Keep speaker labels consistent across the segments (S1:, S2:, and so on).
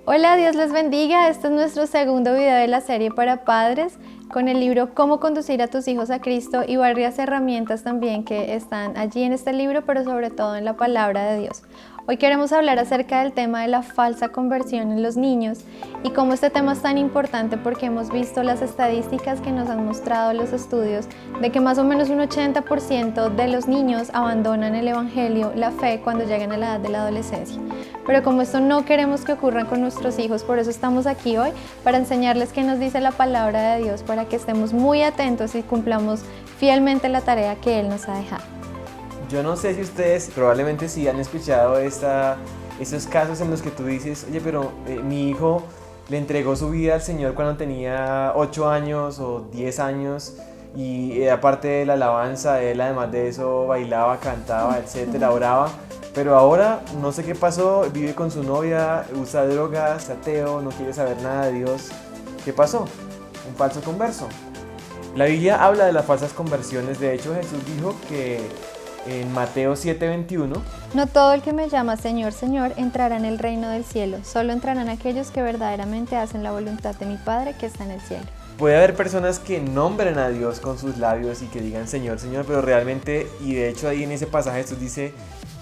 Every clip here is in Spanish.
S1: Hola, Dios les bendiga. Este es nuestro segundo video de la serie para padres con el libro Cómo conducir a tus hijos a Cristo y varias herramientas también que están allí en este libro, pero sobre todo en la palabra de Dios. Hoy queremos hablar acerca del tema de la falsa conversión en los niños y cómo este tema es tan importante porque hemos visto las estadísticas que nos han mostrado los estudios de que más o menos un 80% de los niños abandonan el evangelio, la fe, cuando llegan a la edad de la adolescencia. Pero como esto no queremos que ocurra con nuestros hijos, por eso estamos aquí hoy, para enseñarles qué nos dice la palabra de Dios, para que estemos muy atentos y cumplamos fielmente la tarea que Él nos ha dejado.
S2: Yo no sé si ustedes probablemente sí han escuchado esos casos en los que tú dices, oye, pero mi hijo le entregó su vida al Señor cuando tenía 8 años o 10 años y aparte de la alabanza, él además de eso bailaba, cantaba, etcétera, oraba. Pero ahora no sé qué pasó, vive con su novia, usa drogas, es ateo, no quiere saber nada de Dios. ¿Qué pasó? Un falso converso. La Biblia habla de las falsas conversiones. De hecho, Jesús dijo que en Mateo 7:21,
S1: no todo el que me llama Señor, Señor entrará en el reino del cielo, solo entrarán aquellos que verdaderamente hacen la voluntad de mi Padre que está en el cielo.
S2: puede haber personas que nombren a Dios con sus labios y que digan Señor, Señor, pero realmente, y de hecho ahí en ese pasaje Jesús dice,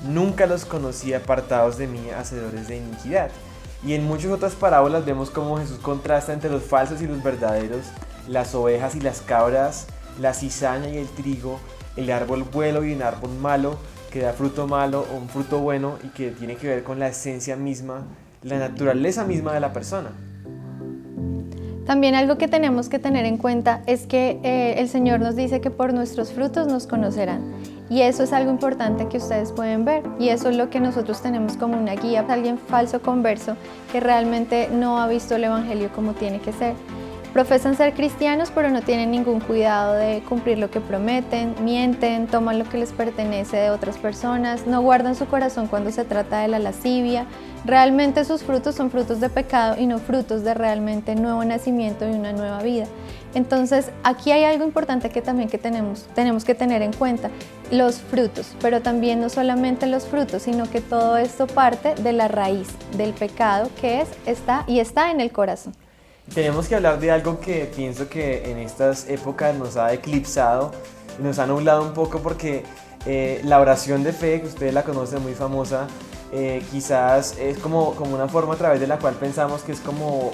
S2: nunca los conocí, apartados de mí, hacedores de iniquidad. Y en muchas otras parábolas vemos cómo Jesús contrasta entre los falsos y los verdaderos, las ovejas y las cabras, la cizaña y el trigo, el árbol bueno y un árbol malo, que da fruto malo o un fruto bueno y que tiene que ver con la esencia misma, la naturaleza misma de la persona.
S1: También algo que tenemos que tener en cuenta es que el Señor nos dice que por nuestros frutos nos conocerán. Y eso es algo importante que ustedes pueden ver. Y eso es lo que nosotros tenemos como una guía para alguien falso converso que realmente no ha visto el evangelio como tiene que ser. Profesan ser cristianos, pero no tienen ningún cuidado de cumplir lo que prometen, mienten, toman lo que les pertenece de otras personas, no guardan su corazón cuando se trata de la lascivia. Realmente sus frutos son frutos de pecado y no frutos de realmente nuevo nacimiento y una nueva vida. Entonces, aquí hay algo importante que también tenemos que tener en cuenta, los frutos, pero también no solamente los frutos, sino que todo esto parte de la raíz del pecado que está en el corazón.
S2: Tenemos que hablar de algo que pienso que en estas épocas nos ha eclipsado y nos ha nublado un poco porque la oración de fe, que ustedes la conocen, muy famosa, quizás es como una forma a través de la cual pensamos que es como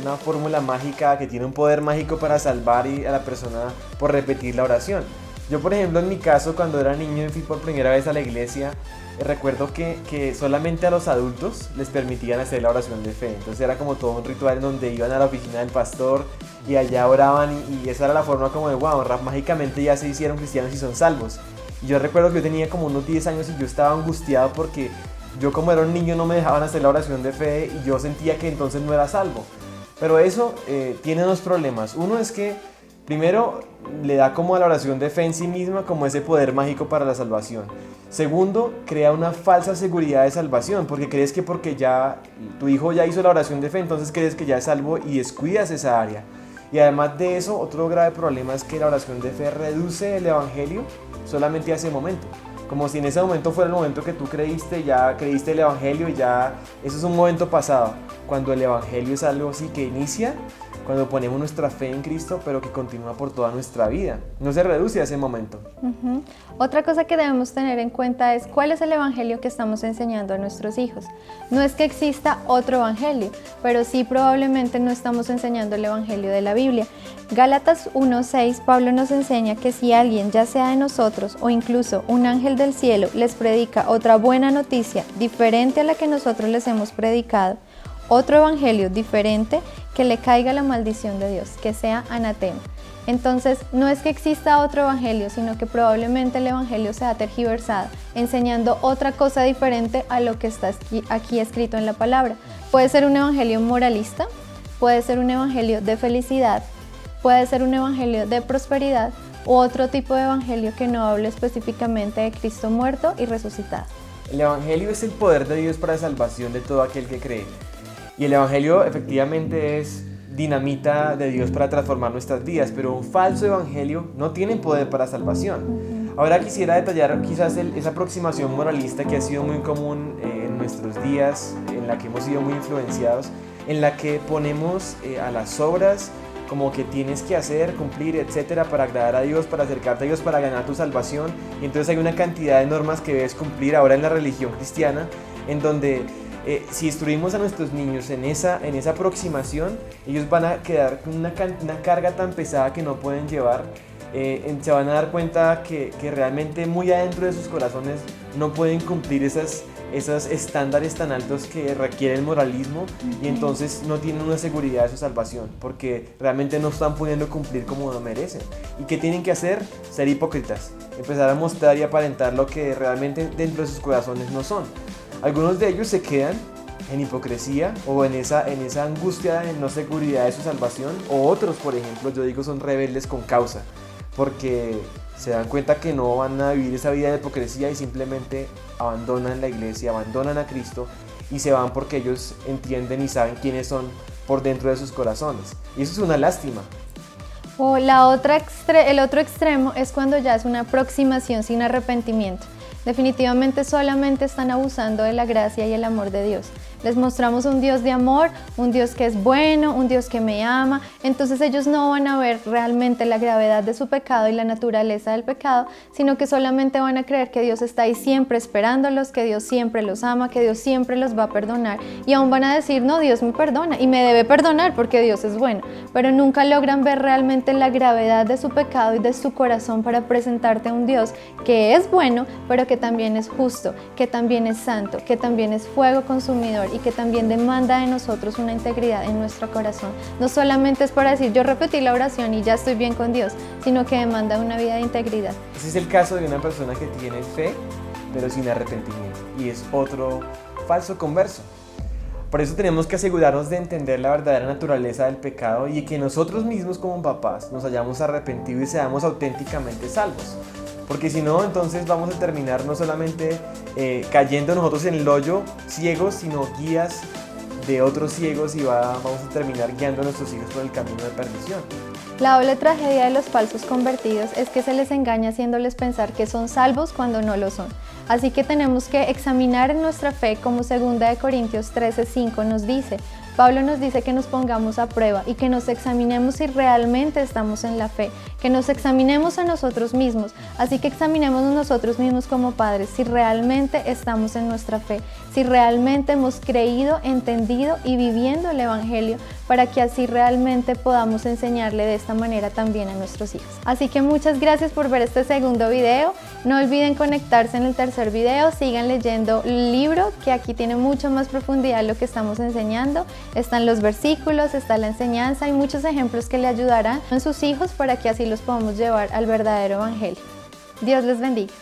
S2: una fórmula mágica que tiene un poder mágico para salvar a la persona por repetir la oración. Yo, por ejemplo, en mi caso, cuando era niño y fui por primera vez a la iglesia, recuerdo que solamente a los adultos les permitían hacer la oración de fe. Entonces era como todo un ritual en donde iban a la oficina del pastor y allá oraban y esa era la forma como de wow, mágicamente ya se hicieron cristianos y son salvos. Y yo recuerdo que yo tenía como unos 10 años y yo estaba angustiado porque yo, como era un niño, no me dejaban hacer la oración de fe y yo sentía que entonces no era salvo. Pero eso tiene dos problemas. Uno es que primero le da como a la oración de fe en sí misma como ese poder mágico para la salvación. Segundo, crea una falsa seguridad de salvación, porque crees que porque ya tu hijo ya hizo la oración de fe, entonces crees que ya es salvo y descuidas esa área. Y además de eso, otro grave problema es que la oración de fe reduce el evangelio solamente a ese momento. Como si en ese momento fuera el momento que tú ya creíste el evangelio y ya eso es un momento pasado. Cuando el evangelio es algo así que inicia cuando ponemos nuestra fe en Cristo, pero que continúa por toda nuestra vida. No se reduce a ese momento.
S1: Otra cosa que debemos tener en cuenta es cuál es el evangelio que estamos enseñando a nuestros hijos. No es que exista otro evangelio, pero sí probablemente no estamos enseñando el evangelio de la Biblia. Gálatas 1:6, Pablo nos enseña que si alguien, ya sea de nosotros o incluso un ángel del cielo, les predica otra buena noticia diferente a la que nosotros les hemos predicado, otro evangelio diferente, que le caiga la maldición de Dios, que sea anatema. Entonces, no es que exista otro evangelio, sino que probablemente el evangelio sea tergiversado, enseñando otra cosa diferente a lo que está aquí escrito en la palabra. Puede ser un evangelio moralista, puede ser un evangelio de felicidad, puede ser un evangelio de prosperidad u otro tipo de evangelio que no hable específicamente de Cristo muerto y resucitado.
S2: El evangelio es el poder de Dios para la salvación de todo aquel que cree. Y el evangelio efectivamente es dinamita de Dios para transformar nuestras vidas, pero un falso evangelio no tiene poder para salvación. Ahora quisiera detallar quizás esa aproximación moralista que ha sido muy común en nuestros días, en la que hemos sido muy influenciados, en la que ponemos a las obras como que tienes que hacer, cumplir, etcétera, para agradar a Dios, para acercarte a Dios, para ganar tu salvación. Y entonces hay una cantidad de normas que debes cumplir ahora en la religión cristiana, en donde si instruimos a nuestros niños en esa aproximación, ellos van a quedar con una carga tan pesada que no pueden llevar. Se van a dar cuenta que realmente muy adentro de sus corazones no pueden cumplir esos estándares tan altos que requiere el moralismo, y entonces no tienen una seguridad de su salvación porque realmente no están pudiendo cumplir como lo merecen. ¿Y qué tienen que hacer? Ser hipócritas, empezar a mostrar y aparentar lo que realmente dentro de sus corazones no son. Algunos de ellos se quedan en hipocresía o en esa angustia de no seguridad de su salvación, o otros, por ejemplo, yo digo, son rebeldes con causa, porque se dan cuenta que no van a vivir esa vida de hipocresía y simplemente abandonan la iglesia, abandonan a Cristo y se van porque ellos entienden y saben quiénes son por dentro de sus corazones. Y eso es una lástima.
S1: O el otro extremo es cuando ya es una aproximación sin arrepentimiento. Definitivamente solamente están abusando de la gracia y el amor de Dios. Les mostramos un Dios de amor, un Dios que es bueno, un Dios que me ama. Entonces ellos no van a ver realmente la gravedad de su pecado y la naturaleza del pecado, sino que solamente van a creer que Dios está ahí siempre esperándolos, que Dios siempre los ama, que Dios siempre los va a perdonar. Y aún van a decir, no, Dios me perdona y me debe perdonar porque Dios es bueno. Pero nunca logran ver realmente la gravedad de su pecado y de su corazón para presentarte a un Dios que es bueno, pero que también es justo, que también es santo, que también es fuego consumidor y que también demanda de nosotros una integridad en nuestro corazón. No solamente es para decir yo repetí la oración y ya estoy bien con Dios, sino que demanda una vida de integridad.
S2: Ese es el caso de una persona que tiene fe, pero sin arrepentimiento, y es otro falso converso. Por eso tenemos que asegurarnos de entender la verdadera naturaleza del pecado y que nosotros mismos como papás nos hayamos arrepentido y seamos auténticamente salvos. Porque si no, entonces vamos a terminar no solamente cayendo nosotros en el hoyo ciegos, sino guías de otros ciegos, y vamos a terminar guiando a nuestros hijos por el camino de perdición.
S1: La doble tragedia de los falsos convertidos es que se les engaña haciéndoles pensar que son salvos cuando no lo son. Así que tenemos que examinar en nuestra fe, como 2 Corintios 13:5 nos dice. Pablo nos dice que nos pongamos a prueba y que nos examinemos si realmente estamos en la fe, que nos examinemos a nosotros mismos, así que examinemos a nosotros mismos como padres si realmente estamos en nuestra fe, si realmente hemos creído, entendido y viviendo el Evangelio, para que así realmente podamos enseñarle de esta manera también a nuestros hijos. Así que muchas gracias por ver este segundo video. No olviden conectarse en el tercer video, sigan leyendo el libro, que aquí tiene mucho más profundidad lo que estamos enseñando. Están los versículos, está la enseñanza y muchos ejemplos que le ayudarán a sus hijos para que así los podamos llevar al verdadero Evangelio. Dios les bendiga.